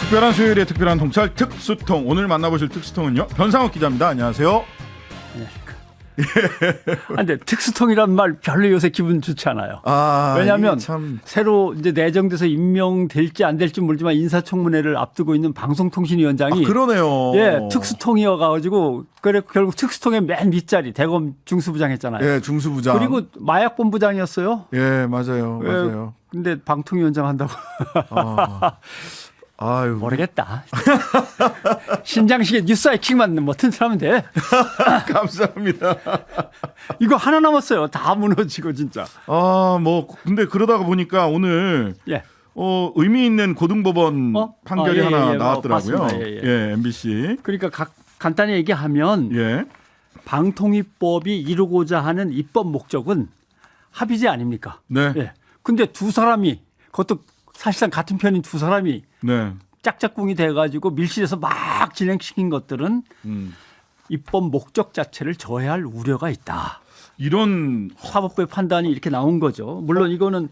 특별한 수요일에 특별한 통찰 특수통. 오늘 만나보실 특수통은요, 변상욱 기자입니다. 안녕하세요. 안녕하십니까. 근데 특수통이란 말 별로 요새 기분 좋지 않아요. 왜냐하면 새로 이제 내정돼서 임명될지 안 될지 모르지만 인사청문회를 앞두고 있는 방송통신위원장이 그러네요. 예, 특수통이어가지고 그래 결국 특수통의 맨 밑자리 대검 중수부장 했잖아요. 예, 중수부장. 그리고 마약본부장이었어요. 예, 맞아요, 예, 맞아요. 근데 방통위원장 한다고. 아유, 모르겠다. 신장식의 뉴스 하이킹만 뭐 튼튼하면 돼. 감사합니다. 이거 하나 남았어요. 다 무너지고 진짜. 근데 그러다가 보니까 오늘 예. 의미 있는 고등법원 판결이 하나 나왔더라고요. 맞습니다. MBC. 그러니까 간단히 얘기하면 예. 방통위법이 이루고자 하는 입법 목적은 합의제 아닙니까? 네. 예. 근데 두 사람이 그것도 사실상 같은 편인 두 사람이 네. 짝짝꿍이 돼가지고 밀실에서 막 진행시킨 것들은 입법 목적 자체를 저해할 우려가 있다. 이런 사법부의 판단이 이렇게 나온 거죠. 물론 이거는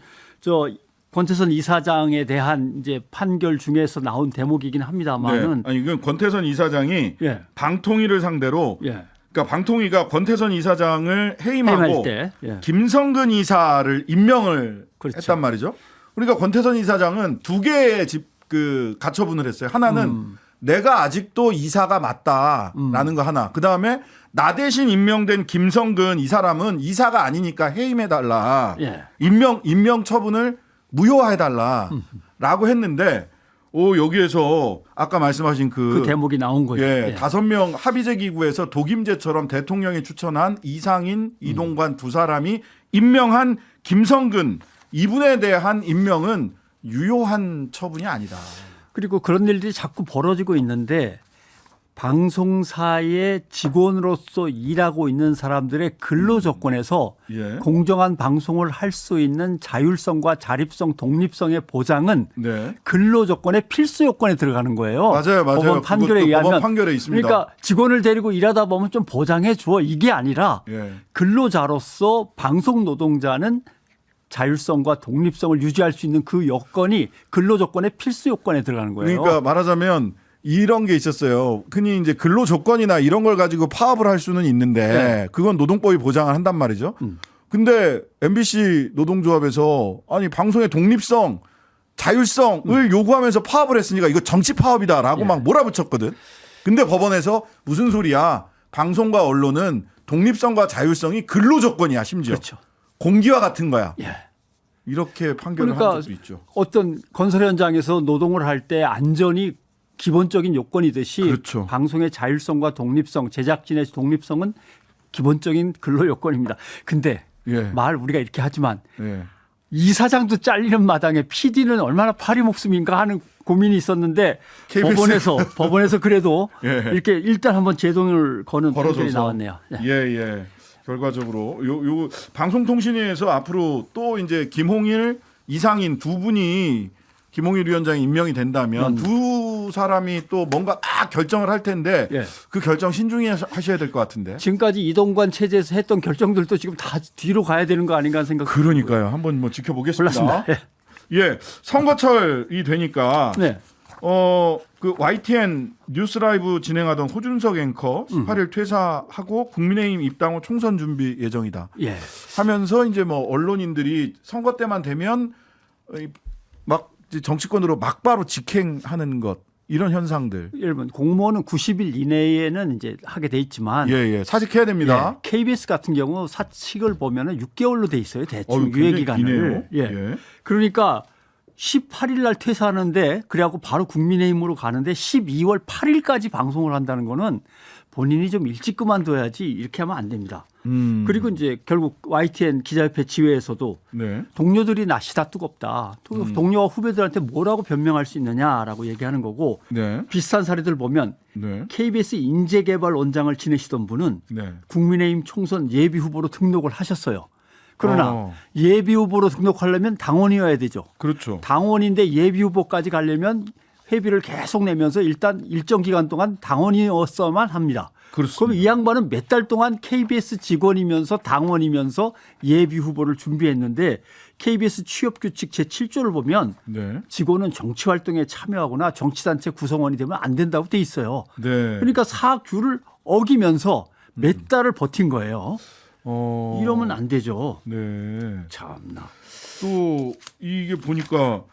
권태선 이사장에 대한 이제 판결 중에서 나온 대목이긴 합니다만은. 네. 아니, 이건 권태선 이사장이 예. 방통위를 상대로 예. 그러니까 방통위가 권태선 이사장을 해임하고 때, 예. 김성근 이사를 임명을 그렇죠. 했단 말이죠. 그러니까 권태선 이사장은 두 개의 가처분을 했어요. 하나는 내가 아직도 이사가 맞다라는 거 하나. 그다음에 나 대신 임명된 김성근 이 사람은 이사가 아니니까 해임해달라. 예. 임명 처분을 무효해달라라고 했는데 여기에서 아까 말씀하신 그 대목이 나온 거죠. 예, 5명 합의제 기구에서 독임제처럼 대통령이 추천한 이상인, 이동관 두 사람이 임명한 김성근 이분에 대한 임명은 유효한 처분이 아니다. 그리고 그런 일들이 자꾸 벌어지고 있는데 방송사의 직원으로서 일하고 있는 사람들의 근로 조건에서 예. 공정한 방송을 할 수 있는 자율성과 자립성, 독립성의 보장은 네. 근로 조건의 필수 요건에 들어가는 거예요. 맞아요. 법원 판결에 의하면. 법원 판결에 있습니다. 그러니까 직원을 데리고 일하다 보면 좀 보장해 줘. 이게 아니라 예. 근로자로서 방송 노동자는 자율성과 독립성을 유지할 수 있는 그 여건이 근로 조건의 필수 요건에 들어가는 거예요. 그러니까 말하자면 이런 게 있었어요. 흔히 이제 근로 조건이나 이런 걸 가지고 파업을 할 수는 있는데 네. 그건 노동법이 보장을 한단 말이죠. 근데 MBC 노동조합에서 아니 방송의 독립성, 자율성을 요구하면서 파업을 했으니까 이거 정치 파업이다라고 막 몰아붙였거든. 근데 법원에서 무슨 소리야? 방송과 언론은 독립성과 자율성이 근로 조건이야, 심지어. 그렇죠. 공기와 같은 거야. 예. 이렇게 판결을 그러니까 한 적도 있죠. 어떤 건설 현장에서 노동을 할 때 안전이 기본적인 요건이듯이 그렇죠. 방송의 자율성과 독립성, 제작진의 독립성은 기본적인 근로 요건입니다. 근데 예. 말 우리가 이렇게 하지만 예. 이사장도 잘리는 마당에 PD는 얼마나 파리 목숨인가 하는 고민이 있었는데 법원에서 그래도 예. 이렇게 일단 한번 제동을 거는 판결이 벌어져서. 나왔네요. 예. 결과적으로 요 방송통신위에서 앞으로 또 이제 김홍일, 이상인 두 분이 김홍일 위원장이 임명이 된다면 두 사람이 또 뭔가 결정을 할 텐데 예. 그 결정 신중히 하셔야 될 것 같은데. 지금까지 이동관 체제에서 했던 결정들도 지금 다 뒤로 가야 되는 거 아닌가 하는 생각. 그러니까요. 한번 뭐 지켜보겠습니다. 골랐습니다. 예, 선거철이 되니까 네. 그 YTN 뉴스 라이브 진행하던 호준석 앵커 18일 퇴사하고 국민의힘 입당 후 총선 준비 예정이다. 예. 하면서 이제 뭐 언론인들이 선거 때만 되면 막 정치권으로 막바로 직행하는 것 이런 현상들. 여러분 공무원은 90일 이내에는 이제 하게 돼 있지만 예, 사직해야 됩니다. 예, KBS 같은 경우 사칙을 보면은 6개월로 돼 있어요. 대충 굉장히 유예 기간을. 기네요. 예. 그러니까 18일 날 퇴사하는데 그래갖고 바로 국민의힘으로 가는데 12월 8일까지 방송을 한다는 거는 본인이 좀 일찍 그만둬야지 이렇게 하면 안 됩니다. 그리고 이제 결국 YTN 기자협회 지회에서도 네. 동료들이 낯이 다 뜨겁다. 동료와 후배들한테 뭐라고 변명할 수 있느냐라고 얘기하는 거고 네. 비슷한 사례들 보면 네. KBS 인재개발원장을 지내시던 분은 네. 국민의힘 총선 예비 후보로 등록을 하셨어요. 그러나 예 예비 후보로 등록하려면 당원이어야 되죠. 그렇죠. 당원인데 예비 후보까지 가려면 회비를 계속 내면서 일단 일정 기간 동안 당원이었어만 합니다. 그렇습니다. 그럼 이 양반은 몇 달 동안 KBS 직원이면서 당원이면서 예비 후보를 준비했는데 KBS 취업규칙 제7조를 보면 네. 직원은 정치 활동에 참여하거나 정치단체 구성원이 되면 안 된다고 돼 있어요. 네. 그러니까 사규를 어기면서 몇 달을 버틴 거예요. 이러면 안 되죠. 네. 참나. 또 이게 보니까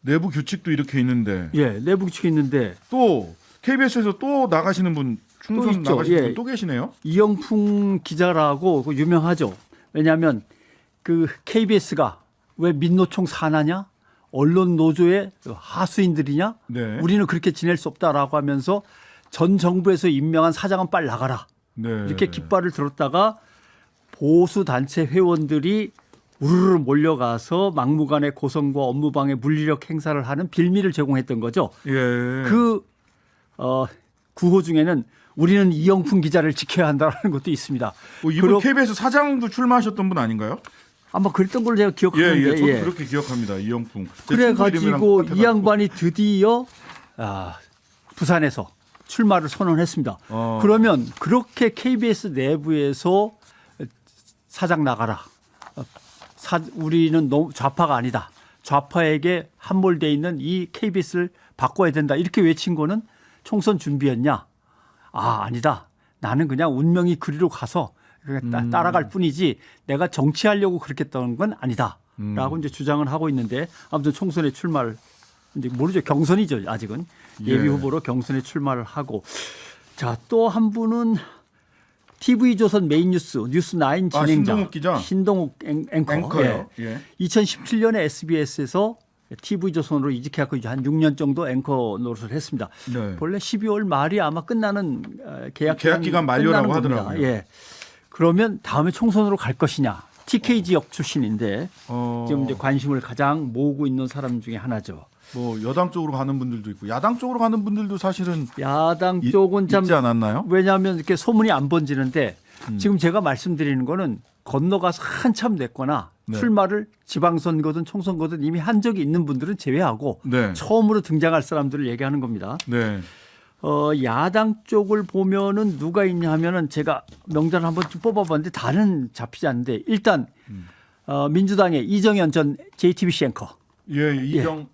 내부 규칙도 이렇게 있는데 예, 내부 규칙이 있는데 또 KBS에서 또 나가시는 분 또 충선 있죠. 나가시는 예. 분 또 계시네요. 이영풍 기자라고 그 유명하죠. 왜냐하면 그 KBS가 왜 민노총 산하냐? 언론 노조의 하수인들이냐? 네. 우리는 그렇게 지낼 수 없다라고 하면서 전 정부에서 임명한 사장은 빨리 나가라. 네. 이렇게 깃발을 들었다가 보수 단체 회원들이 우르르 몰려가서 막무가내 고성과 업무방해 물리력 행사를 하는 빌미를 제공했던 거죠. 예. 그 구호 중에는 우리는 이영풍 기자를 지켜야 한다는 것도 있습니다. 이분 KBS 사장도 출마하셨던 분 아닌가요? 아마 그랬던 걸로 제가 예, 기억하는데 예. 저도 그렇게 기억합니다. 이영풍. 제 친구 이름이랑 그래가지고 똑같아가지고. 이 양반이 드디어 부산에서 출마를 선언했습니다. 그러면 그렇게 KBS 내부에서 사장 나가라. 우리는 너무 좌파가 아니다. 좌파에게 함몰돼 있는 이 KBS를 바꿔야 된다. 이렇게 외친 거는 총선 준비였냐? 아니다. 나는 그냥 운명이 그리로 가서 따라갈 뿐이지 내가 정치하려고 그렇게 했던 건 아니다. 라고 이제 주장을 하고 있는데 아무튼 총선에 출마를 이제 모르죠. 경선이죠. 아직은 예비 후보로 경선에 출마를 하고 자, 또 한 분은 TV조선 메인뉴스 뉴스9 진행자 신동욱 기자. 신동욱 앵커요. 예. 2017년에 SBS에서 TV조선으로 이직해서 한 6년 정도 앵커 노릇을 했습니다. 네. 원래 12월 말이 아마 끝나는 계약 기간 만료라고 끝나는 겁니다. 하더라고요. 예. 그러면 다음에 총선으로 갈 것이냐? TK 지역 출신인데 지금 이제 관심을 가장 모으고 있는 사람 중에 하나죠. 뭐 여당 쪽으로 가는 분들도 있고 야당 쪽으로 가는 분들도 사실은 야당 쪽은 참 있지 않았나요? 왜냐하면 이렇게 소문이 안 번지는데 지금 제가 말씀드리는 거는 건너가서 한참 됐거나 네. 출마를 지방선거든 총선거든 이미 한 적이 있는 분들은 제외하고 네. 처음으로 등장할 사람들을 얘기하는 겁니다. 네. 야당 쪽을 보면은 누가 있냐 하면은 제가 명단을 한번 좀 뽑아봤는데 다는 잡히지 않는데 일단 민주당의 이정현 전 JTBC 앵커. 예, 이정헌?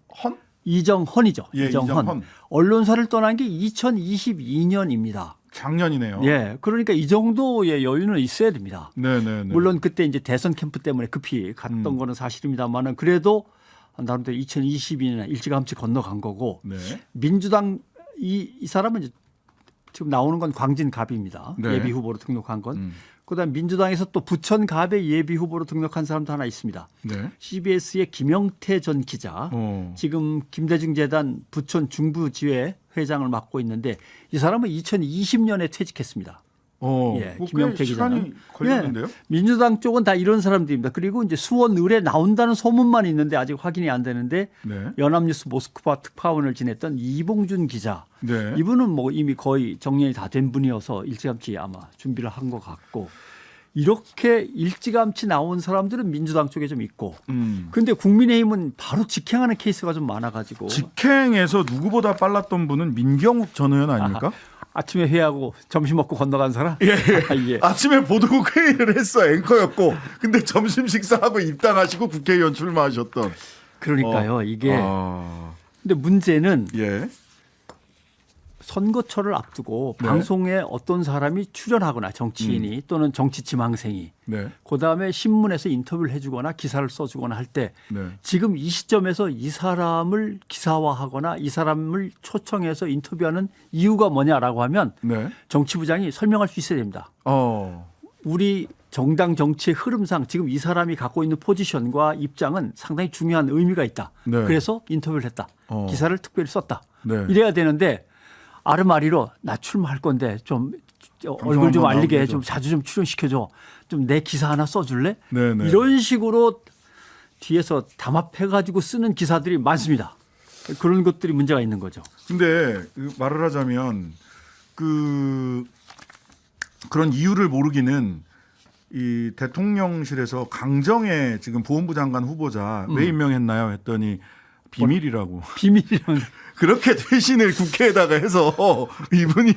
이정헌이죠. 예, 이정헌. 언론사를 떠난 게 2022년입니다. 작년이네요. 예, 그러니까 이 정도의 여유는 있어야 됩니다. 네. 물론 그때 이제 대선 캠프 때문에 급히 갔던 거는 사실입니다만은 그래도 나름대로 2022년에 일찌감치 건너간 거고 네. 민주당 이 사람은 이제 지금 나오는 건 광진갑입니다. 네. 예비 후보로 등록한 건. 그다음 민주당에서 또 부천갑의 예비 후보로 등록한 사람도 하나 있습니다. 네. CBS의 김영태 전 기자. 지금 김대중 재단 부천 중부지회 회장을 맡고 있는데 이 사람은 2020년에 퇴직했습니다. 예, 뭐 김영태 꽤 시간이 기자는. 걸렸는데요. 예, 민주당 쪽은 다 이런 사람들입니다. 그리고 이제 수원 을에 나온다는 소문만 있는데 아직 확인이 안 되는데 네. 연합뉴스 모스크바 특파원을 지냈던 이봉준 기자. 네. 이분은 뭐 이미 거의 정년이 다 된 분이어서 일찌감치 아마 준비를 한 것 같고 이렇게 일찌감치 나온 사람들은 민주당 쪽에 좀 있고 근데 국민의힘은 바로 직행하는 케이스가 좀 많아가지고 직행에서 누구보다 빨랐던 분은 민경욱 전 의원 아닙니까? 아침에 회의하고 점심 먹고 건너간 사람? 예. 예. 아침에 보도국 회의를 했어 앵커였고 근데 점심 식사하고 입당하시고 국회의원 출마하셨던. 그러니까요. 이게 아, 근데 문제는 예. 선거철을 앞두고 네. 방송에 어떤 사람이 출연하거나 정치인이 또는 정치 지망생이 네. 그다음에 신문에서 인터뷰를 해주거나 기사를 써주거나 할 때 네. 지금 이 시점에서 이 사람을 기사화하거나 이 사람을 초청해서 인터뷰하는 이유가 뭐냐라고 하면 네. 정치부장이 설명할 수 있어야 됩니다. 우리 정당 정치의 흐름상 지금 이 사람이 갖고 있는 포지션과 입장은 상당히 중요한 의미가 있다. 네. 그래서 인터뷰를 했다. 기사를 특별히 썼다. 네. 이래야 되는데 아르마리로 나 출마할 건데 좀 얼굴 좀 한번 알리게 나오게 좀 자주 좀 출연시켜줘. 좀 내 기사 하나 써줄래? 네네. 이런 식으로 뒤에서 담합해가지고 쓰는 기사들이 많습니다. 그런 것들이 문제가 있는 거죠. 근데 말을 하자면 그런 이유를 모르기는 이 대통령실에서 강정의 지금 보훈부 장관 후보자 왜 임명했나요? 했더니 비밀이라고. 비밀이라는. 그렇게 대신을 국회에다가 해서 이분이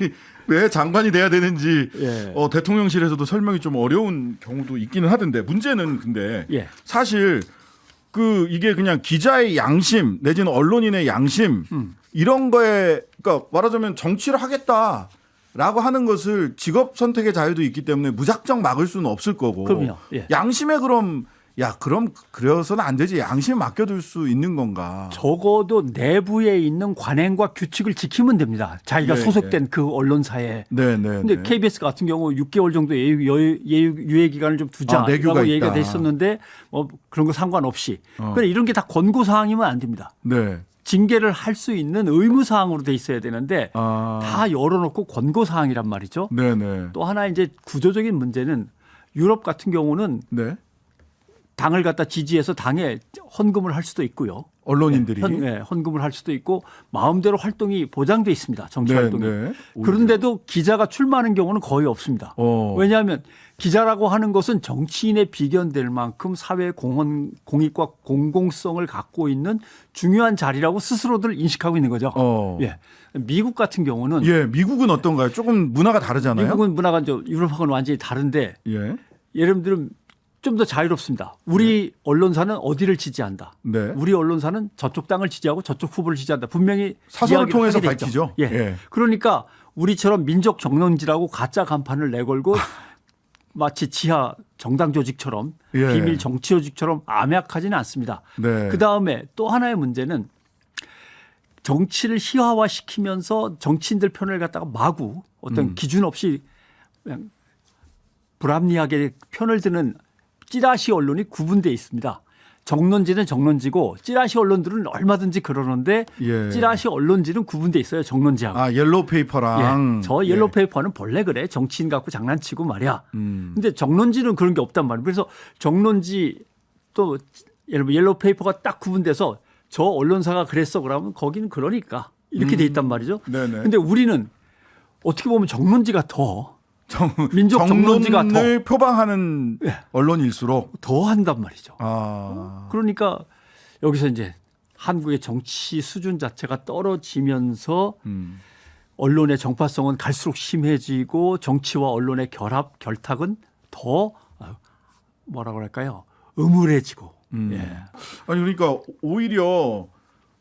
왜 장관이 돼야 되는지 예. 대통령실에서도 설명이 좀 어려운 경우도 있기는 하던데 문제는 근데 예. 사실 이게 그냥 기자의 양심 내지는 언론인의 양심 이런 거에 그러니까 말하자면 정치를 하겠다라고 하는 것을 직업 선택의 자유도 있기 때문에 무작정 막을 수는 없을 거고. 그럼요. 예. 양심에 그럼 그래서는 안 되지. 양심에 맡겨둘 수 있는 건가? 적어도 내부에 있는 관행과 규칙을 지키면 됩니다. 자기가 네, 소속된 그 언론사에. 네네. 근데 KBS 같은 경우 6개월 정도 유예 기간을 좀 두자라고 내규가 얘기가 있다. 됐었는데 그런 거 상관없이. 그래 이런 게 다 권고 사항이면 안 됩니다. 네. 징계를 할 수 있는 의무 사항으로 돼 있어야 되는데 아. 다 열어놓고 권고 사항이란 말이죠. 네네. 또 하나 이제 구조적인 문제는 유럽 같은 경우는 네. 당을 갖다 지지해서 당에 헌금을 할 수도 있고요. 언론인들이. 헌금을 할 수도 있고 마음대로 활동이 보장돼 있습니다. 정치 네, 활동이. 네. 그런데도 기자가 출마하는 경우는 거의 없습니다. 왜냐하면 기자라고 하는 것은 정치인에 비견될 만큼 사회 공익과 공공성을 갖고 있는 중요한 자리라고 스스로들 인식하고 있는 거죠. 예. 미국 같은 경우는 예, 미국은 어떤가요? 조금 문화가 다르잖아요. 미국은 문화가 유럽하고는 완전히 다른데 예. 예를 들면 좀 더 자유롭습니다. 우리 언론사는 어디를 지지한다. 네. 우리 언론사는 저쪽 당을 지지하고 저쪽 후보를 지지한다. 분명히 사설을 이야기를 통해서 하게 돼 있죠. 밝히죠. 예. 예. 그러니까 우리처럼 민족 정론지라고 가짜 간판을 내걸고 마치 지하 정당 조직처럼 예. 비밀 정치 조직처럼 암약하지는 않습니다. 네. 그다음에 또 하나의 문제는 정치를 희화화시키면서 정치인들 편을 갖다가 마구 어떤 기준 없이 그냥 불합리하게 편을 드는 찌라시 언론이 구분되어 있습니다. 정론지는 정론지고 찌라시 언론들은 얼마든지 그러는데 예. 찌라시 언론지는 구분되어 있어요. 정론지하고. 아, 옐로우 페이퍼랑. 예. 저 옐로우 페이퍼는 본래 그래. 정치인 갖고 장난치고 말이야. 음. 근데 정론지는 그런 게 없단 말이에요. 그래서 정론지 또 예를 들면 옐로우 페이퍼가 딱 구분돼서 저 언론사가 그랬어 그러면 거기는 그러니까 이렇게 돼 있단 말이죠. 네네. 근데 우리는 어떻게 보면 정론지가 더 민족 정론지가 정론을 표방하는 예. 언론일수록 더 한단 말이죠. 아. 그러니까 여기서 이제 한국의 정치 수준 자체가 떨어지면서 언론의 정파성은 갈수록 심해지고 정치와 언론의 결탁은 더 뭐라 그럴까요? 음울해지고. 예. 아니 그러니까 오히려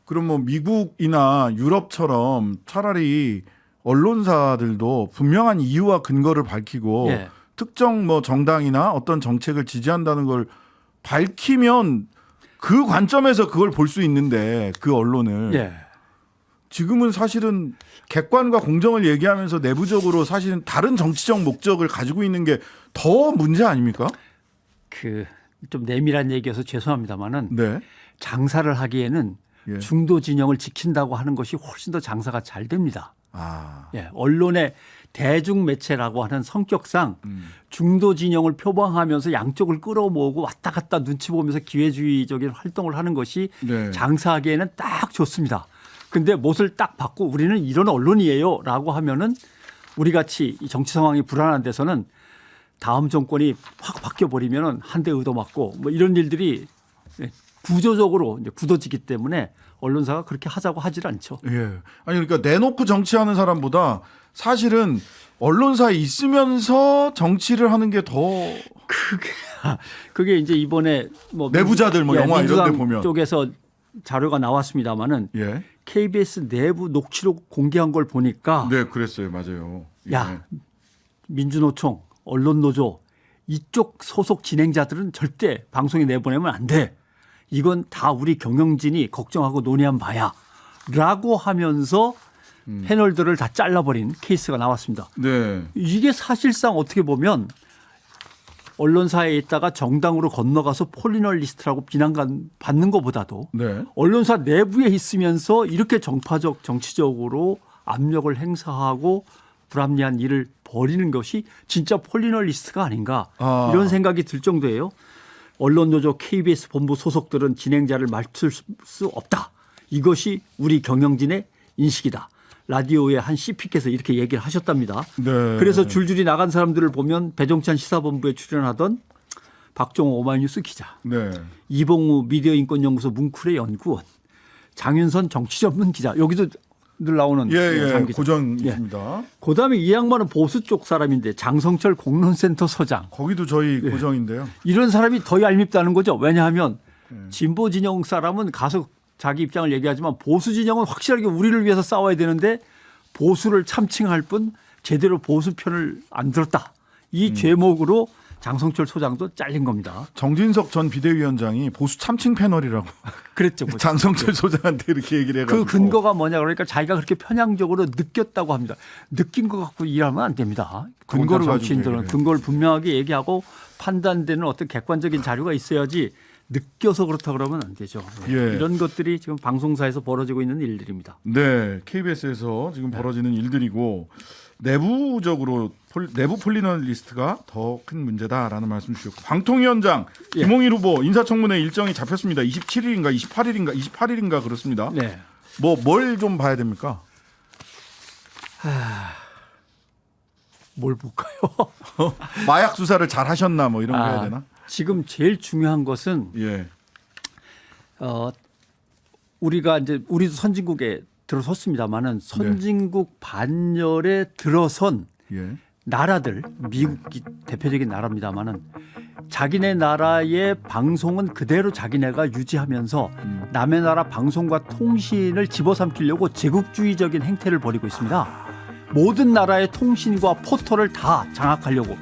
그럼 뭐 미국이나 유럽처럼 차라리 언론사들도 분명한 이유와 근거를 밝히고 예. 특정 뭐 정당이나 어떤 정책을 지지한다는 걸 밝히면 그 관점에서 그걸 볼 수 있는데 그 언론을 예. 지금은 사실은 객관과 공정을 얘기하면서 내부적으로 사실은 다른 정치적 목적을 가지고 있는 게 더 문제 아닙니까? 그 좀 내밀한 얘기여서 죄송합니다만은 네. 장사를 하기에는 예. 중도 진영을 지킨다고 하는 것이 훨씬 더 장사가 잘 됩니다. 아. 예, 언론의 대중 매체라고 하는 성격상 중도 진영을 표방하면서 양쪽을 끌어모으고 왔다 갔다 눈치 보면서 기회주의적인 활동을 하는 것이 네. 장사하기에는 딱 좋습니다. 근데 못을 딱 받고 우리는 이런 언론이에요라고 하면은 우리 같이 이 정치 상황이 불안한 데서는 다음 정권이 확 바뀌어 버리면은 한 대 얻어맞고 뭐 이런 일들이 구조적으로 이제 굳어지기 때문에 언론사가 그렇게 하자고 하질 않죠. 예. 아니 그러니까 내놓고 정치하는 사람보다 사실은 언론사에 있으면서 정치를 하는 게 더 그게 이제 이번에 뭐 내부자들 뭐 영화 이런 데 민주당 보면 쪽에서 자료가 나왔습니다마는 예. KBS 내부 녹취록 공개한 걸 보니까 네, 그랬어요. 맞아요. 예. 야 민주노총, 언론노조 이쪽 소속 진행자들은 절대 방송에 내보내면 안 돼. 이건 다 우리 경영진이 걱정하고 논의한 바야. 라고 하면서 패널들을 다 잘라버린 케이스가 나왔습니다. 네. 이게 사실상 어떻게 보면 언론사에 있다가 정당으로 건너가서 폴리널리스트라고 비난받는 것보다도 네. 언론사 내부에 있으면서 이렇게 정파적 정치적으로 압력을 행사하고 불합리한 일을 벌이는 것이 진짜 폴리널리스트가 아닌가 이런 생각이 들 정도예요. 언론노조 KBS 본부 소속들은 진행자를 맡을 수 없다. 이것이 우리 경영진의 인식이다. 라디오의 한 CP께서 이렇게 얘기를 하셨답니다. 네. 그래서 줄줄이 나간 사람들을 보면 배종찬 시사본부에 출연하던 박종호 오마이뉴스 기자, 네. 이봉우 미디어인권연구소 뭉쿨의 연구원, 장윤선 정치전문 기자 여기도 늘 나오는 예, 장 예. 기자. 고정 예. 있습니다. 그다음에 이 양반은 보수 쪽 사람인데 장성철 공론센터 서장 거기도 저희 고정인데요. 이런 사람이 더 얄밉다는 거죠. 왜냐하면 진보 진영 사람은 가서 자기 입장을 얘기하지만 보수 진영은 확실하게 우리를 위해서 싸워야 되는데 보수를 참칭할 뿐 제대로 보수 편을 안 들었다. 이 죄목으로 장성철 소장도 잘린 겁니다. 정진석 전 비대위원장이 보수 참칭 패널이라고 그랬죠. 장성철 소장한테 이렇게 얘기를 해가지고. 그 근거가 뭐냐 그러니까 자기가 그렇게 편향적으로 느꼈다고 합니다. 느낀 것 갖고 일하면 안 됩니다. 근거를 가지고 정치인들은 얘기를 근거를 분명하게 얘기하고 판단되는 어떤 객관적인 자료가 있어야지 느껴서 그렇다 그러면 안 되죠. 예. 이런 것들이 지금 방송사에서 벌어지고 있는 일들입니다. 네, KBS에서 지금 벌어지는 일들이고 내부적으로 내부 폴리널리스트가 더 큰 문제다라는 말씀 주셨고 방통위원장 예. 김홍일 후보 인사청문회 일정이 잡혔습니다. 27일인가 28일인가 그렇습니다. 네. 뭘 좀 봐야 됩니까? 뭘 볼까요? 마약 수사를 잘 하셨나 뭐 이런 거 해야 되나? 지금 제일 중요한 것은 예. 우리가 이제 우리도 선진국에 들어섰습니다만은 선진국 반열에 들어선 예. 나라들 미국이 대표적인 나라입니다만은 자기네 나라의 방송은 그대로 자기네가 유지하면서 남의 나라 방송과 통신을 집어삼키려고 제국주의적인 행태를 벌이고 있습니다. 모든 나라의 통신과 포털을 다 장악하려고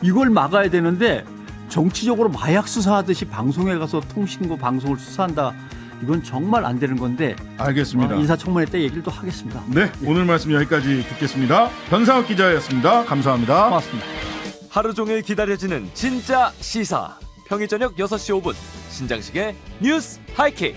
이걸 막아야 되는데 정치적으로 마약 수사하듯이 방송에 가서 통신과 방송을 수사한다. 이건 정말 안 되는 건데 알겠습니다. 인사청문회 때 얘기를 또 하겠습니다. 네, 오늘 말씀 여기까지 듣겠습니다. 변상욱 기자였습니다. 감사합니다. 고맙습니다. 하루 종일 기다려지는 진짜 시사. 평일 저녁 6시 5분 신장식의 뉴스 하이킥.